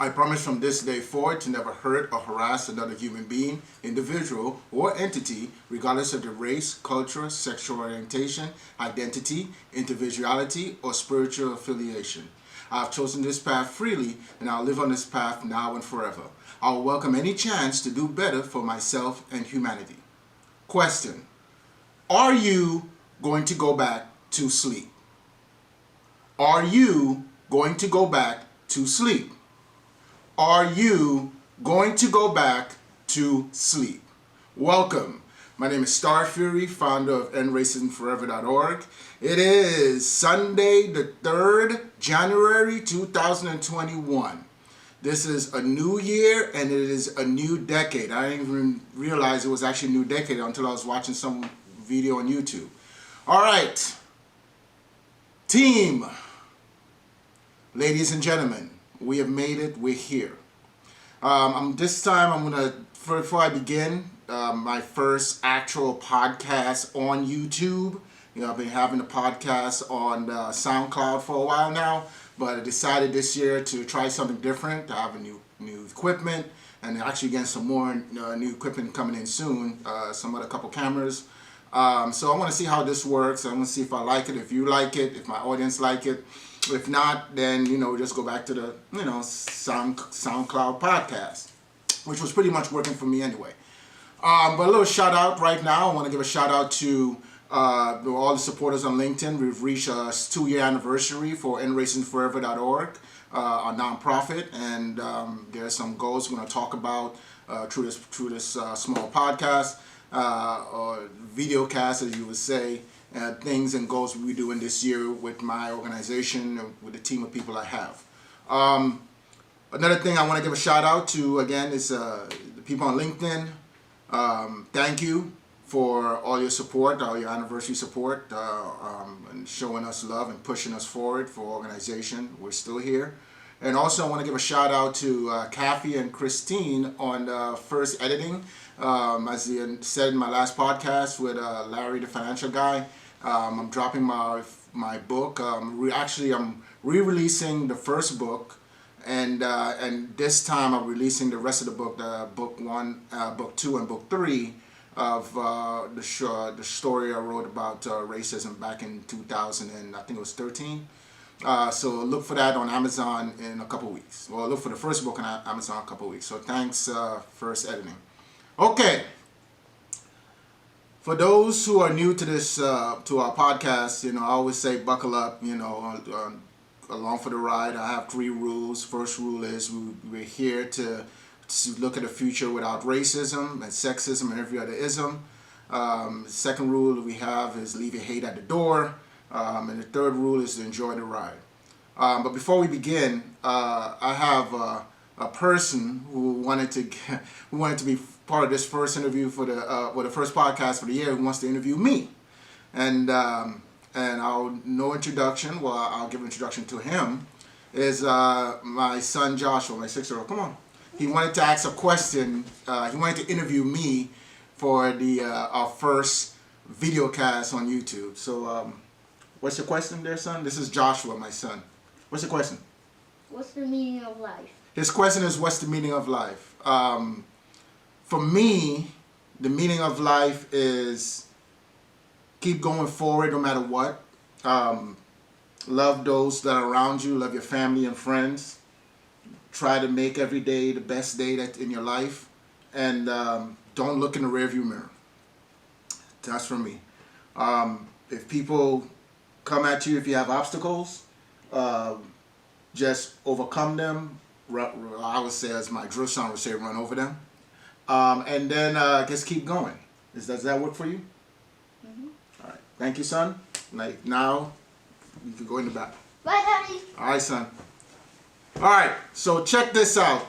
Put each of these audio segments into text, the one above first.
I promise from this day forward to never hurt or harass another human being, individual, or entity, regardless of their race, culture, sexual orientation, identity, individuality, or spiritual affiliation. I have chosen this path freely, and I'll live on this path now and forever. I will welcome any chance to do better for myself and humanity. Question: are you going to go back to sleep? Are you going to go back to sleep? Are you going to go back to sleep? Welcome. My name is Star Fury, founder of EndRacismForever.org. It is Sunday, the 3rd January 2021. This is a new year and it is a new decade. I didn't even realize it was actually a new decade until I was watching some video on YouTube. All right, team, ladies and gentlemen, we have made it. We're here. This time I'm gonna, before I begin, my first actual podcast on YouTube. You know, I've been having a podcast on SoundCloud for a while now, but I decided this year to try something different. I have a new equipment, and actually getting some more new equipment coming in soon. Some other couple cameras. So I want to see how this works. I want to see if I like it, if you like it, if my audience like it. If not, then, just go back to the, SoundCloud podcast, which was pretty much working for me anyway. But a little shout out right now. I want to give a shout out to all the supporters on LinkedIn. We've reached a 2-year anniversary for EndRacismForever.org, a nonprofit, and there's some goals we're going to talk about through this small podcast, or videocast, as you would say. Things and goals we're doing this year with my organization, with the team of people I have. Another thing I want to give a shout out to, again, is the people on LinkedIn. Thank you for all your support, all your anniversary support, and showing us love and pushing us forward for organization. We're still here. And also I want to give a shout out to Kathy and Christine on First Editing. As I said in my last podcast with Larry, the financial guy, I'm dropping my book. I'm re-releasing the first book, and this time I'm releasing the rest of the book, book 1, book 2, and book 3 of the story I wrote about racism back in 2000 and I think it was 13. So look for that on Amazon in a couple weeks. Well, look for the first book on Amazon in a couple weeks. So thanks, First Editing. Okay. For those who are new to this, to our podcast, I always say buckle up, along for the ride. I have 3 rules. First rule is we're here to look at the future without racism and sexism and every other ism. Second rule we have is leave your hate at the door. And the third rule is to enjoy the ride. But before we begin, I have a person who wanted to be part of this first interview for the first podcast for the year, who wants to interview me. And no introduction. Well, I'll give an introduction to him. Is my son Joshua, my 6-year-old. Come on. He wanted to ask a question. He wanted to interview me for our first videocast on YouTube. So. What's your question there, son? This is Joshua, my son. What's your question? What's the meaning of life? His question is, what's the meaning of life? For me, the meaning of life is keep going forward no matter what. Love those that are around you. Love your family and friends. Try to make every day the best day that in your life. And don't look in the rearview mirror. That's for me. If people come at you, if you have obstacles, just overcome them. I would say, as my drill song would say, run over them. And then just keep going. Does that work for you? Mm-hmm. All right. Thank you, son. Now, you can go in the back. Bye, Daddy. All right, son. All right. So check this out.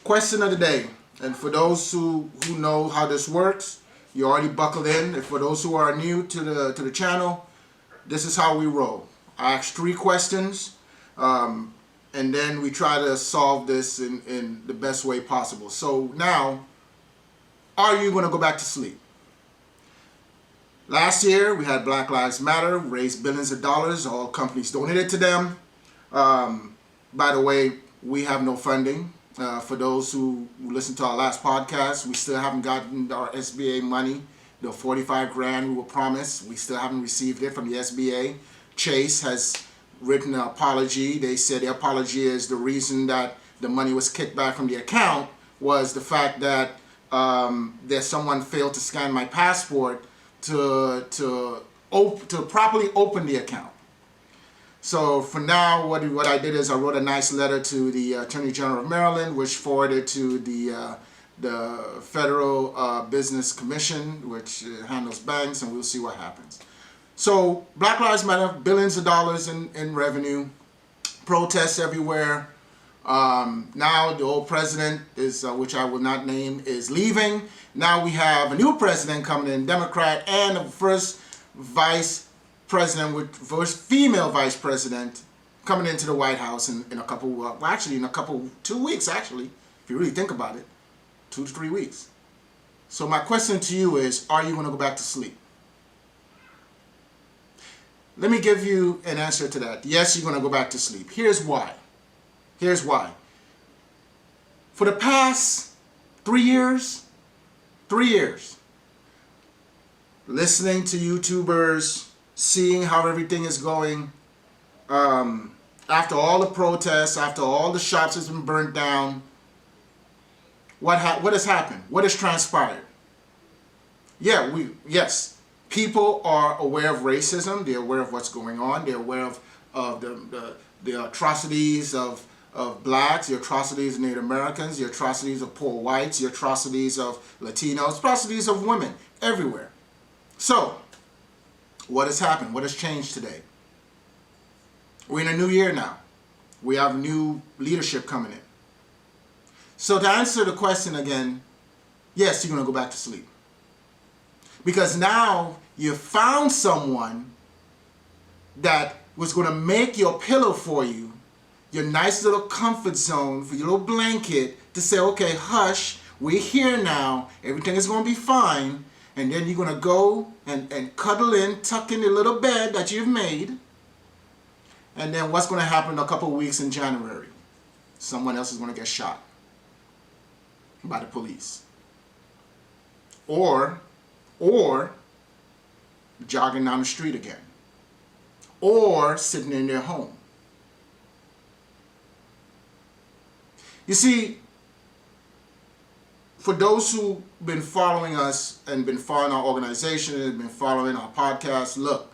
Question of the day. And for those who know how this works, you already buckled in. And for those who are new to the channel, this is how we roll. I ask 3 questions, and then we try to solve this in the best way possible. So now, are you going to go back to sleep? Last year, we had Black Lives Matter, raised billions of dollars. All companies donated to them. By the way, we have no funding. For those who listened to our last podcast, we still haven't gotten our SBA money. The 45 grand we were promised, we still haven't received it from the SBA. Chase has written an apology. They said the apology is the reason that the money was kicked back from the account was the fact that that someone failed to scan my passport to properly open the account. So for now, what I did is I wrote a nice letter to the Attorney General of Maryland, which forwarded to the Federal Business Commission, which handles banks, and we'll see what happens. So Black Lives Matter, billions of dollars in revenue, protests everywhere. Now the old president is, which I will not name, is leaving. Now we have a new president coming in, Democrat, and the first female vice president coming into the White House in a couple, 2 weeks, actually, if you really think about it, 2 to 3 weeks. So my question to you is, are you going to go back to sleep? Let me give you an answer to that. Yes, you're going to go back to sleep. Here's why. Here's why. For the past 3 years, listening to YouTubers, seeing how everything is going, after all the protests, after all the shops has been burnt down, what has happened? What has transpired? Yes, people are aware of racism. They're aware of what's going on. They're aware of the atrocities of blacks, the atrocities of Native Americans, the atrocities of poor whites, the atrocities of Latinos, atrocities of women everywhere. So, what has happened? What has changed today? We're in a new year now. We have new leadership coming in. So to answer the question again, yes, you're going to go back to sleep. Because now you found someone that was going to make your pillow for you, your nice little comfort zone, for your little blanket, to say, okay, hush, we're here now, everything is going to be fine, and then you're going to go and cuddle in, tuck in the little bed that you've made, and then what's going to happen in a couple of weeks in January? Someone else is going to get shot by the police. Or jogging down the street again. Or sitting in their home. You see, for those who've been following us and been following our organization and been following our podcast, look,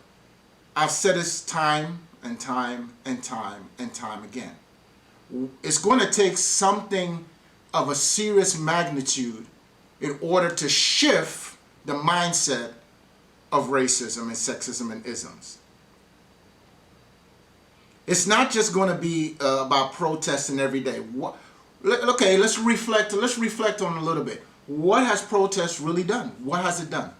I've said this time and time and time and time again. It's going to take something of a serious magnitude in order to shift the mindset of racism and sexism and isms. It's not just going to be about protesting every day. Okay, let's reflect on it a little bit. What has protest really done? What has it done?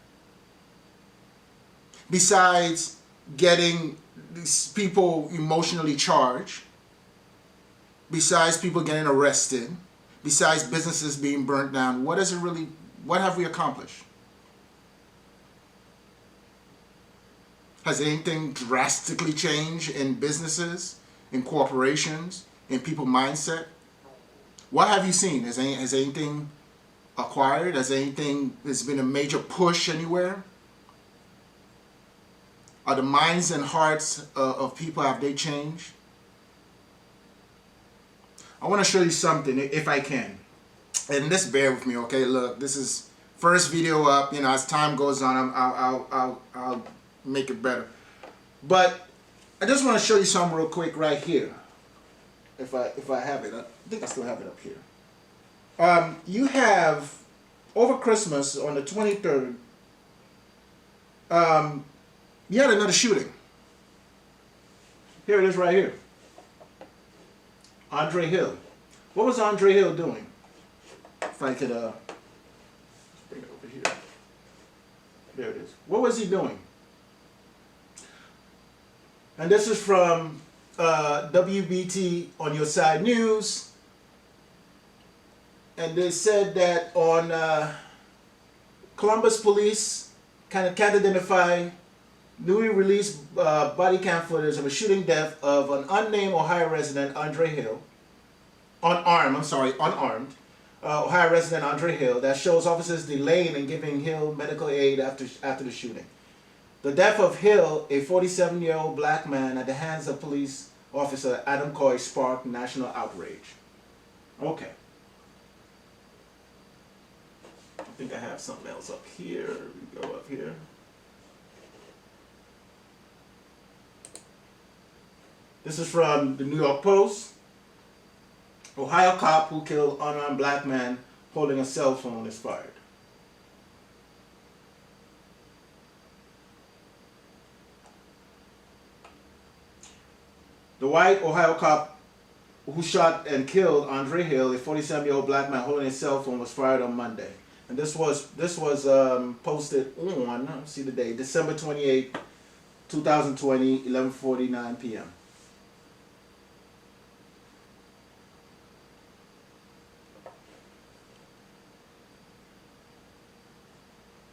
Besides getting these people emotionally charged, besides people getting arrested, besides businesses being burnt down, what have we accomplished? Has anything drastically changed in businesses, in corporations, in people's mindset? What have you seen? Has anything acquired? Has been a major push anywhere? Are the minds and hearts of people, have they changed? I want to show you something, if I can. And just bear with me, okay? Look, this is first video up. You know, as time goes on, I'll make it better. But I just want to show you something real quick right here. If I have it, I think I still have it up here. You have, over Christmas on the 23rd, you had another shooting. Here it is right here. Andre Hill. What was Andre Hill doing? If I could bring it over here. There it is. What was he doing? And this is from WBT on Your Side News. And they said that on Columbus police can't identify newly released body cam footage of a shooting death of an unnamed Ohio resident, Andre Hill. unarmed, Ohio resident Andre Hill, that shows officers delaying in giving Hill medical aid after the shooting. The death of Hill, a 47-year-old black man, at the hands of police officer Adam Coy sparked national outrage. Okay. I think I have something else up here. We go up here. This is from the New York Post. Ohio cop who killed unarmed black man holding a cell phone is fired. The white Ohio cop who shot and killed Andre Hill, a 47-year-old black man holding a cell phone, was fired on Monday. And this was posted on, let's see the date, December 28, 2020, 11:49 p.m.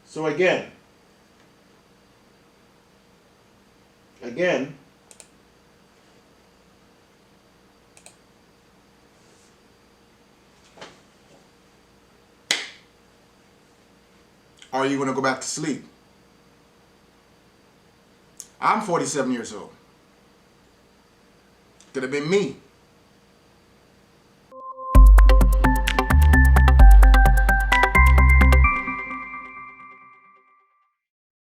So again, are you going to go back to sleep? I'm 47 years old. Could have been me.